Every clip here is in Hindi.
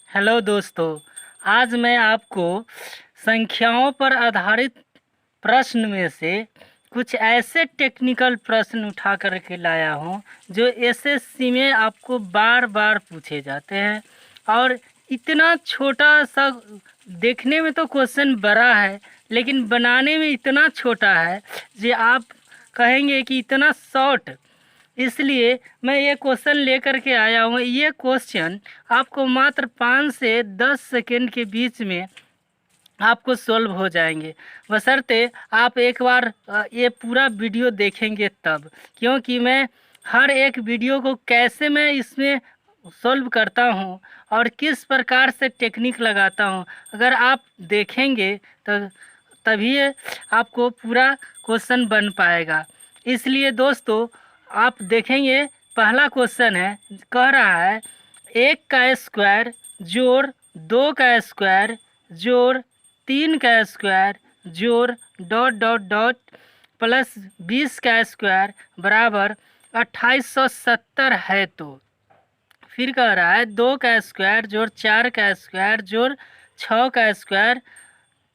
हेलो दोस्तों, आज मैं आपको संख्याओं पर आधारित प्रश्न में से कुछ ऐसे टेक्निकल प्रश्न उठा कर के लाया हूँ जो एसएससी में आपको बार बार पूछे जाते हैं। और इतना छोटा सा, देखने में तो क्वेश्चन बड़ा है लेकिन बनाने में इतना छोटा है जो आप कहेंगे कि इतना शॉर्ट। इसलिए मैं ये क्वेश्चन लेकर के आया हूँ। ये क्वेश्चन आपको मात्र 5 से 10 सेकेंड के बीच में आपको सॉल्व हो जाएंगे, बशर्ते आप एक बार ये पूरा वीडियो देखेंगे तब। क्योंकि मैं हर एक वीडियो को कैसे मैं इसमें सॉल्व करता हूँ और किस प्रकार से टेक्निक लगाता हूँ, अगर आप देखेंगे तो तभी आपको पूरा क्वेश्चन बन पाएगा। इसलिए दोस्तों, आप देखेंगे पहला क्वेश्चन है, कह रहा है 1 का स्क्वायर जोड़ 2 का स्क्वायर जोड़ 3 का स्क्वायर जोड़ डॉट डॉट डॉट प्लस 20 का स्क्वायर बराबर 2870 है। तो फिर कह रहा है 2 का स्क्वायर जोड़ 4 का स्क्वायर जोड़ 6 का square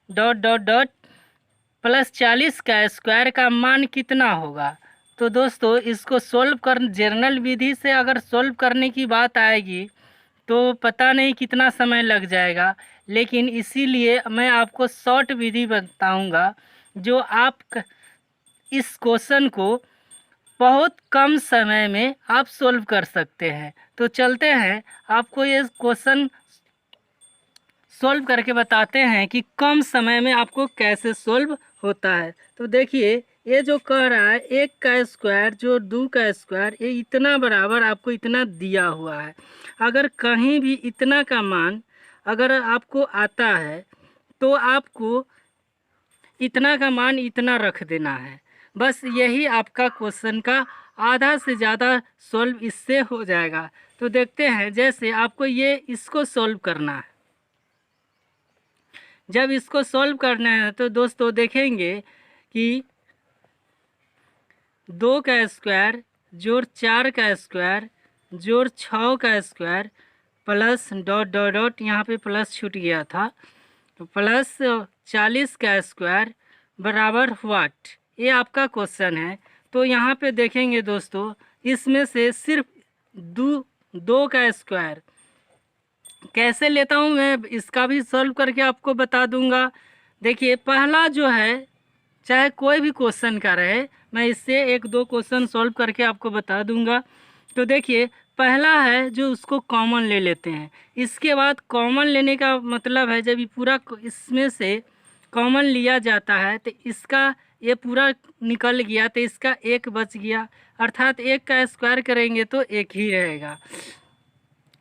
dot dot dot plus 40 का स्क्वायर का मान कितना होगा। तो दोस्तों, इसको सोल्व कर जनरल विधि से अगर सोल्व करने की बात आएगी तो पता नहीं कितना समय लग जाएगा, लेकिन इसीलिए मैं आपको शॉर्ट विधि बताऊंगा जो आप इस क्वेश्चन को बहुत कम समय में आप सोल्व कर सकते हैं। तो चलते हैं, आपको ये क्वेश्चन सोल्व करके बताते हैं कि कम समय में आपको कैसे सोल्व होता है। तो देखिए, ये जो कह रहा है 1 का स्क्वायर जो 2 का स्क्वायर, ये इतना बराबर आपको इतना दिया हुआ है। अगर कहीं भी इतना का मान अगर आपको आता है तो आपको इतना का मान इतना रख देना है। बस यही आपका क्वेश्चन का आधा से ज़्यादा सॉल्व इससे हो जाएगा। तो देखते हैं, जैसे आपको ये इसको सॉल्व करना है। जब इसको सॉल्व करना है तो दोस्तों देखेंगे कि 2 का स्क्वायर जोड़ 4 का स्क्वायर जोड़ 6 का square plus dot dot dot, यहाँ पे प्लस छूट गया था, तो प्लस 40 का स्क्वायर बराबर व्हाट, ये आपका क्वेश्चन है। तो यहाँ पे देखेंगे दोस्तों, इसमें से सिर्फ दो का स्क्वायर कैसे लेता हूँ मैं इसका भी सॉल्व करके आपको बता दूंगा। देखिए, पहला जो है, चाहे कोई भी क्वेश्चन का रहे, मैं इससे 1-2 क्वेश्चन सॉल्व करके आपको बता दूंगा। तो देखिए, पहला है जो उसको कॉमन ले लेते हैं। इसके बाद कॉमन लेने का मतलब है, जब ये पूरा इसमें से कॉमन लिया जाता है तो इसका ये पूरा निकल गया तो इसका 1 बच गया, अर्थात 1 का स्क्वायर करेंगे तो 1 ही रहेगा।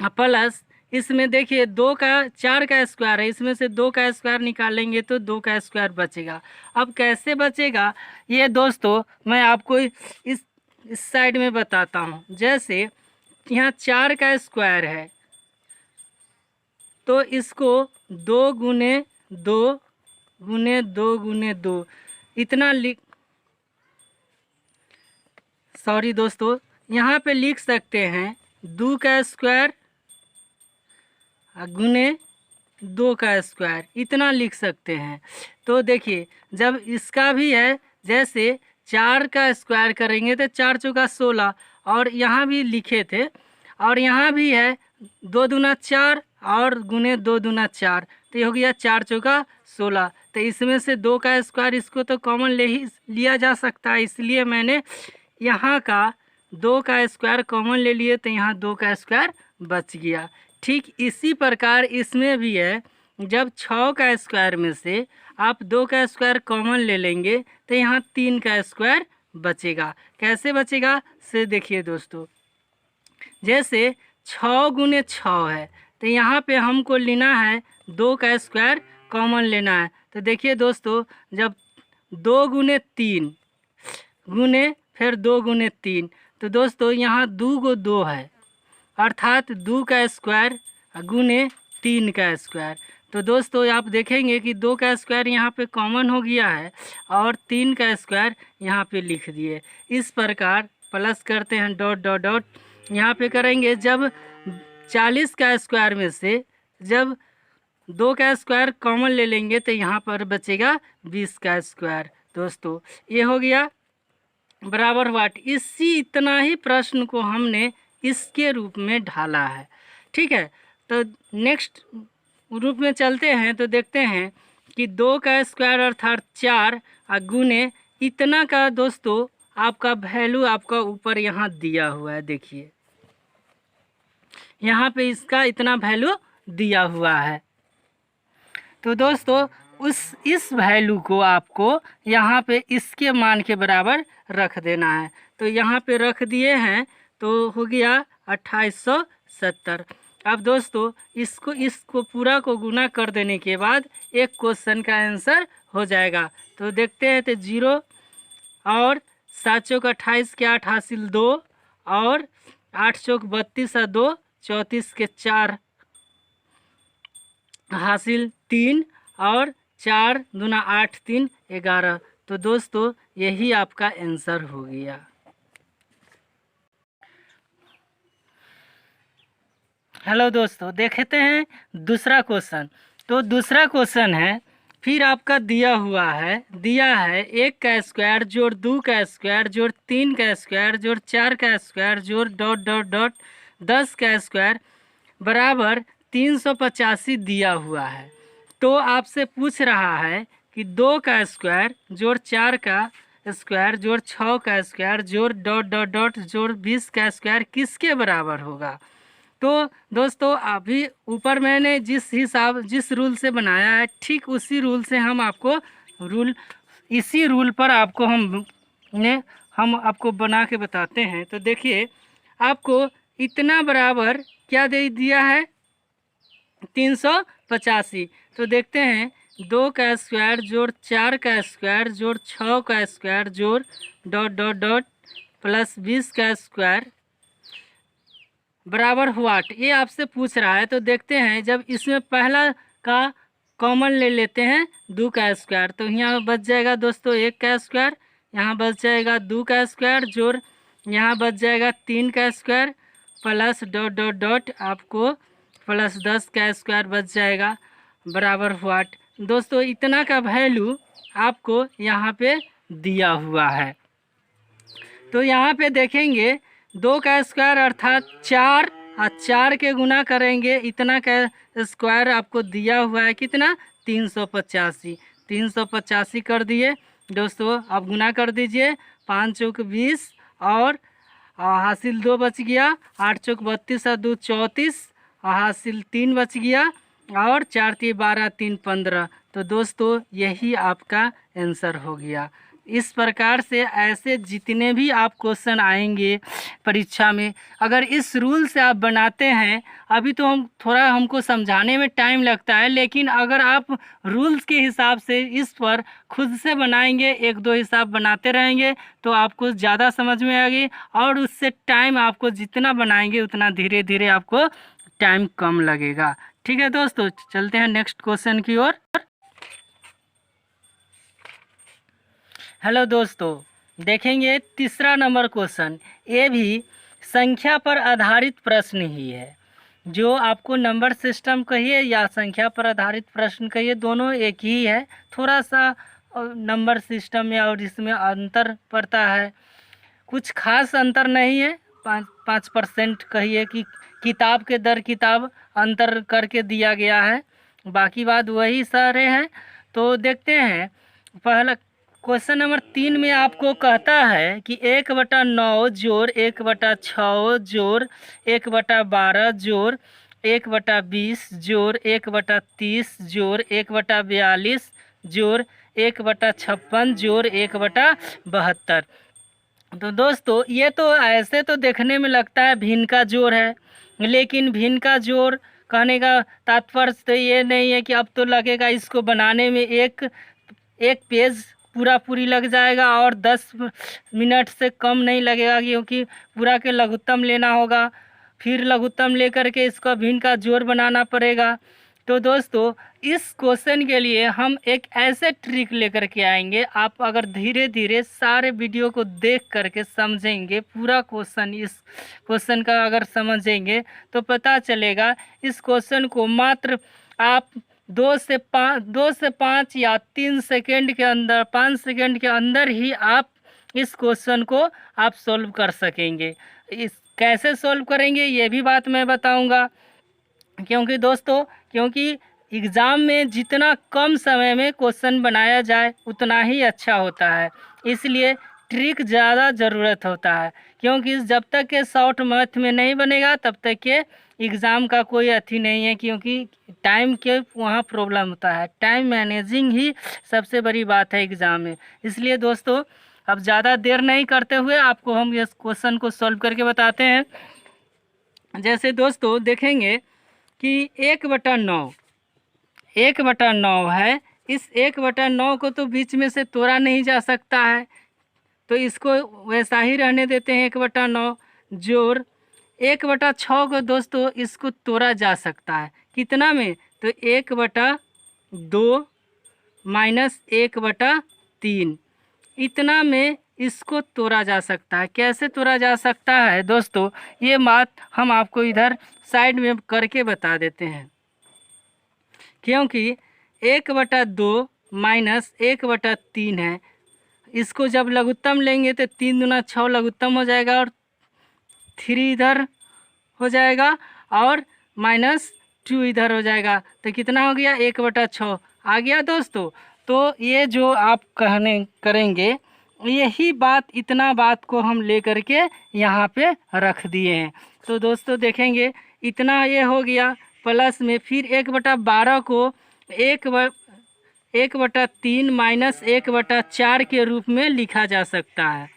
प्लस इसमें देखिए 4 का स्क्वायर है, इसमें से 2 का स्क्वायर निकालेंगे तो 2 का स्क्वायर बचेगा। अब कैसे बचेगा ये दोस्तों मैं आपको इस साइड में बताता हूँ। जैसे यहाँ 4 का स्क्वायर है तो इसको 2 गुने 2 गुने 2 गुने 2 इतना सॉरी दोस्तों, यहाँ पे लिख सकते हैं 2 का स्क्वायर गुने 2 का स्क्वायर, इतना लिख सकते हैं। तो देखिए, जब इसका भी है, जैसे 4 का स्क्वायर करेंगे तो 4 चौका 16, और यहाँ भी लिखे थे, और यहाँ भी है 2 दूना 4 और गुने 2 दूना 4, तो ये हो गया 4 चौका 16। तो इसमें से 2 का स्क्वायर इसको तो कॉमन ले ही लिया जा सकता है, इसलिए मैंने यहाँ का 2 का स्क्वायर कॉमन ले लिए, तो यहाँ 2 का स्क्वायर बच गया। ठीक इसी प्रकार इसमें भी है, जब 6 का स्क्वायर में से आप 2 का स्क्वायर कॉमन ले लेंगे तो यहाँ 3 का स्क्वायर बचेगा। कैसे बचेगा से देखिए दोस्तों, जैसे 6 गुने 6 है तो यहाँ पे हमको लेना है 2 का स्क्वायर कॉमन लेना है। तो देखिए दोस्तों, जब 2 गुने 3 गुने फिर 2 गुने 3, तो दोस्तों यहाँ 2 को 2 है, अर्थात 2 का स्क्वायर गुने 3 का स्क्वायर। तो दोस्तों आप देखेंगे कि 2 का स्क्वायर यहाँ पे कॉमन हो गया है और 3 का स्क्वायर यहाँ पे लिख दिए। इस प्रकार प्लस करते हैं डॉट डॉट डॉट, यहाँ पे करेंगे जब 40 का स्क्वायर में से जब 2 का स्क्वायर कॉमन ले लेंगे तो यहाँ पर बचेगा 20 का स्क्वायर। दोस्तों ये हो गया बराबर वाट। इतना ही प्रश्न को हमने इसके रूप में ढाला है। ठीक है, तो नेक्स्ट रूप में चलते हैं तो देखते हैं कि 2 का स्क्वायर अर्थात 4 गुने इतना का दोस्तों आपका वैल्यू आपका ऊपर यहाँ दिया हुआ है। देखिए यहाँ पे इसका इतना वैल्यू दिया हुआ है। तो दोस्तों इस वैल्यू को आपको यहाँ पे इसके मान के बराबर रख देना है। तो यहाँ पे रख दिए हैं तो हो गया 2870। अब दोस्तों इसको पूरा को गुना कर देने के बाद एक क्वेश्चन का आंसर हो जाएगा। तो देखते हैं तो 0 और 7 चौक 28 के 8 हासिल 2 और 8 चौक 32 और 2 34 के 4 हासिल 3 और 4 दूना 8 3 11। तो दोस्तों यही आपका आंसर हो गया। हेलो दोस्तों, देखते हैं दूसरा क्वेश्चन। तो दूसरा क्वेश्चन है फिर आपका दिया है 1 का स्क्वायर जोड़ 2 का स्क्वायर जोड़ 3 का स्क्वायर जोड़ 4 का स्क्वायर जोड़ डॉट डॉट डॉट 10 का स्क्वायर बराबर 385 दिया हुआ है। तो आपसे पूछ रहा है कि 2 का स्क्वायर जोड़ 4 का स्क्वायर जोड़ 6 का स्क्वायर जोड़ डॉट डॉट डॉट जोड़ 20 का स्क्वायर किसके बराबर होगा। तो दोस्तों अभी ऊपर मैंने जिस रूल से बनाया है ठीक उसी रूल से हम आपको इसी रूल पर आपको हम आपको बना के बताते हैं। तो देखिए आपको इतना बराबर क्या दे दिया है 385। तो देखते हैं 2 का स्क्वायर जोड़ 4 का स्क्वायर जोड़ 6 का स्क्वायर जोड़ डॉट डॉट डॉट प्लस 20 का स्क्वायर बराबर व्हाट, ये आपसे पूछ रहा है। तो देखते हैं जब इसमें पहला का कॉमन ले लेते हैं 2 का स्क्वायर तो यहाँ बच जाएगा दोस्तों 1 का स्क्वायर, यहाँ बच जाएगा 2 का स्क्वायर जोड़ यहाँ बच जाएगा 3 का square plus dot dot dot आपको प्लस 10 का स्क्वायर बच जाएगा बराबर व्हाट। दोस्तों इतना का वैल्यू आपको यहाँ पे दिया हुआ है। तो यहाँ पे देखेंगे 2 का स्क्वायर अर्थात 4 और 4 के गुना करेंगे इतना का स्क्वायर आपको दिया हुआ है कितना 385। 385 कर दिए दोस्तों, अब गुना कर दीजिए 5 चौक 20 और हासिल 2 बच गया, 8 चौक 32 और 2 34 और हासिल 3 बच गया और 4 3 12 3 15। तो दोस्तों यही आपका आंसर हो गया। इस प्रकार से ऐसे जितने भी आप क्वेश्चन आएंगे परीक्षा में अगर इस रूल से आप बनाते हैं, अभी तो हमको समझाने में टाइम लगता है, लेकिन अगर आप रूल्स के हिसाब से इस पर खुद से बनाएंगे 1-2 हिसाब बनाते रहेंगे तो आपको ज़्यादा समझ में आएगी और उससे टाइम आपको जितना बनाएंगे उतना धीरे धीरे आपको टाइम कम लगेगा। ठीक है दोस्तों, चलते हैं नेक्स्ट क्वेश्चन की ओर। हेलो दोस्तों, देखेंगे तीसरा नंबर क्वेश्चन। ये भी संख्या पर आधारित प्रश्न ही है। जो आपको नंबर सिस्टम कहिए या संख्या पर आधारित प्रश्न कहिए दोनों एक ही है। थोड़ा सा नंबर सिस्टम में और इसमें अंतर पड़ता है, कुछ खास अंतर नहीं है। 5% कहिए कि किताब के दर किताब अंतर करके दिया गया है, बाकी बात वही सारे हैं। तो देखते हैं पहला क्वेश्चन नंबर 3 में आपको कहता है कि 1/9 जोड़ 1/6 जोड़ 1/12 जोड़ 1/20 जोड़ 1/30 जोड़ 1/42 जोड़ 1/56 जोड़ 1/72। तो दोस्तों ये तो ऐसे तो देखने में लगता है भिन्न का जोड़ है, लेकिन भिन्न का जोड़ कहने का तात्पर्य तो ये नहीं है कि अब तो लगेगा इसको बनाने में एक पेज पूरी लग जाएगा और 10 मिनट से कम नहीं लगेगा, क्योंकि पूरा के लघुत्तम लेना होगा, फिर लघुत्तम लेकर के इसका भिन्न का जोड़ बनाना पड़ेगा। तो दोस्तों इस क्वेश्चन के लिए हम एक ऐसे ट्रिक लेकर के आएंगे, आप अगर धीरे धीरे सारे वीडियो को देख करके समझेंगे, पूरा क्वेश्चन इस क्वेश्चन का अगर समझेंगे तो पता चलेगा इस क्वेश्चन को मात्र आप 2 से 5 या 3 सेकेंड के अंदर, 5 सेकेंड के अंदर ही आप इस क्वेश्चन को आप सॉल्व कर सकेंगे। इस कैसे सॉल्व करेंगे ये भी बात मैं बताऊंगा, क्योंकि दोस्तों एग्ज़ाम में जितना कम समय में क्वेश्चन बनाया जाए उतना ही अच्छा होता है, इसलिए ट्रिक ज़्यादा ज़रूरत होता है, क्योंकि जब तक के शॉर्ट मैथ में नहीं बनेगा तब तक के एग्ज़ाम का कोई अथी नहीं है, क्योंकि टाइम के वहाँ प्रॉब्लम होता है। टाइम मैनेजिंग ही सबसे बड़ी बात है एग्ज़ाम में। इसलिए दोस्तों अब ज़्यादा देर नहीं करते हुए आपको हम इस क्वेश्चन को सॉल्व करके बताते हैं। जैसे दोस्तों देखेंगे कि 1/9 है, इस 1/9 को तो बीच में से तोड़ा नहीं जा सकता है, तो इसको वैसा ही रहने देते हैं 1/9। जोड़ 1/6 को दोस्तों इसको तोड़ा जा सकता है, कितना में? तो 1/2 माइनस 1/3 इतना में इसको तोड़ा जा सकता है। कैसे तोड़ा जा सकता है दोस्तों, ये बात हम आपको इधर साइड में करके बता देते हैं, क्योंकि 1/2 माइनस 1/3 है, इसको जब लघुत्तम लेंगे तो 3 दूना 6 लघुत्तम हो जाएगा और 3 इधर हो जाएगा और -2 इधर हो जाएगा, तो कितना हो गया? 1/6 आ गया दोस्तों। तो ये जो आप करेंगे यही बात, इतना बात को हम ले करके यहाँ पे रख दिए हैं। तो दोस्तों देखेंगे इतना ये हो गया, प्लस में फिर 1/12 को 1/3 माइनस 1/4 के रूप में लिखा जा सकता है।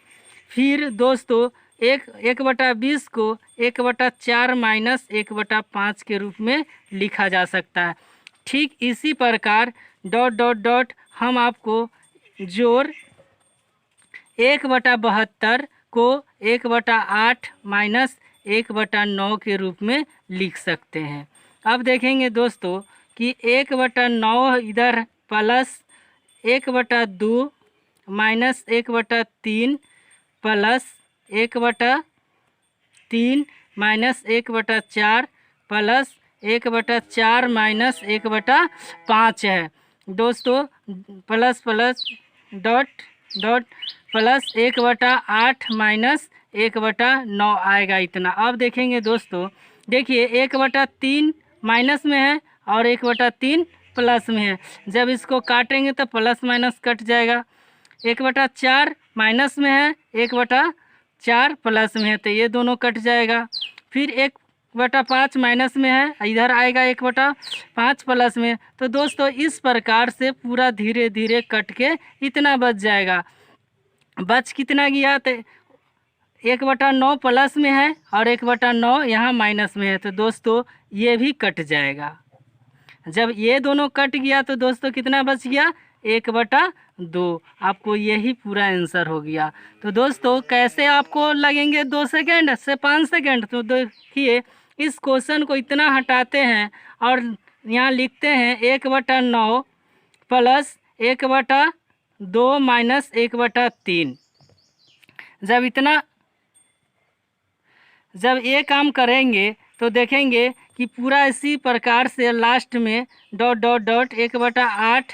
फिर दोस्तों 1/20 को 1/4 माइनस 1/5 के रूप में लिखा जा सकता है। ठीक इसी प्रकार डॉट डॉट डॉट हम आपको जोड़ 1/72 को 1/8 माइनस 1/9 के रूप में लिख सकते हैं। अब देखेंगे दोस्तों कि 1/9 इधर plus 1/2 minus 1/3 plus 1/3 minus 1/4 plus 1/4 minus 1/5 है दोस्तों, plus plus dot dot plus 1/8 minus 1/9 आएगा इतना। अब देखेंगे दोस्तों, देखिए 1/3 माइनस में है और 1/3 प्लस में है, जब इसको काटेंगे तो प्लस माइनस कट जाएगा। 1/4 माइनस में है, 1/4 प्लस में है, तो ये दोनों कट जाएगा। फिर 1/5 माइनस में है, इधर आएगा 1/5 प्लस में। तो दोस्तों इस प्रकार से पूरा धीरे धीरे कट के इतना बच जाएगा। बच कितना गया? तो 1/9 प्लस में है और 1/9 यहाँ माइनस में है, तो दोस्तों ये भी कट जाएगा। जब ये दोनों कट गया तो दोस्तों कितना बच गया? 1/2। आपको यही पूरा आंसर हो गया। तो दोस्तों कैसे आपको लगेंगे 2 सेकेंड से 5 सेकेंड? तो देखिए इस क्वेश्चन को इतना हटाते हैं और यहाँ लिखते हैं 1/9 प्लस 1/2 माइनस 1/3। जब ये काम करेंगे तो देखेंगे कि पूरा इसी प्रकार से लास्ट में डॉट डॉट डॉट 1/8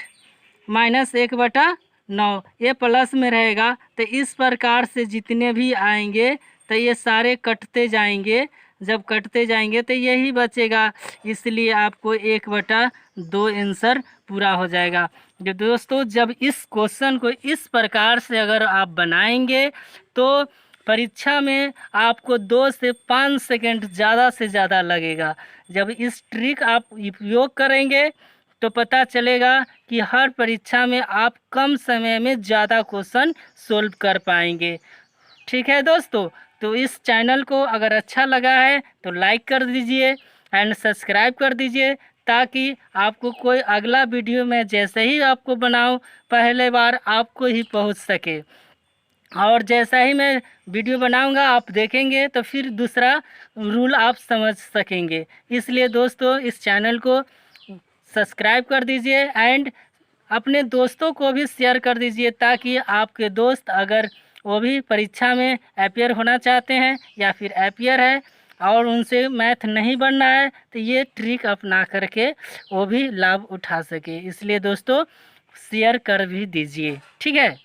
माइनस 1/9 ये प्लस में रहेगा। तो इस प्रकार से जितने भी आएंगे तो ये सारे कटते जाएंगे, जब कटते जाएंगे तो यही बचेगा, इसलिए आपको 1/2 आंसर पूरा हो जाएगा। जो दोस्तों जब इस क्वेश्चन को इस प्रकार से अगर आप बनाएंगे तो परीक्षा में आपको 2 से 5 सेकंड ज़्यादा से ज़्यादा लगेगा। जब इस ट्रिक आप उपयोग करेंगे तो पता चलेगा कि हर परीक्षा में आप कम समय में ज़्यादा क्वेश्चन सोल्व कर पाएंगे। ठीक है दोस्तों, तो इस चैनल को अगर अच्छा लगा है तो लाइक कर दीजिए एंड सब्सक्राइब कर दीजिए, ताकि आपको कोई अगला वीडियो में जैसे ही आपको बनाऊं पहले बार आपको ही पहुंच सके। और जैसा ही मैं वीडियो बनाऊंगा आप देखेंगे तो फिर दूसरा रूल आप समझ सकेंगे। इसलिए दोस्तों इस चैनल को सब्सक्राइब कर दीजिए एंड अपने दोस्तों को भी शेयर कर दीजिए, ताकि आपके दोस्त अगर वो भी परीक्षा में अपियर होना चाहते हैं या फिर अपियर है और उनसे मैथ नहीं बन रहा है, तो ये ट्रिक अपना करके वो भी लाभ उठा सके। इसलिए दोस्तों शेयर कर भी दीजिए, ठीक है।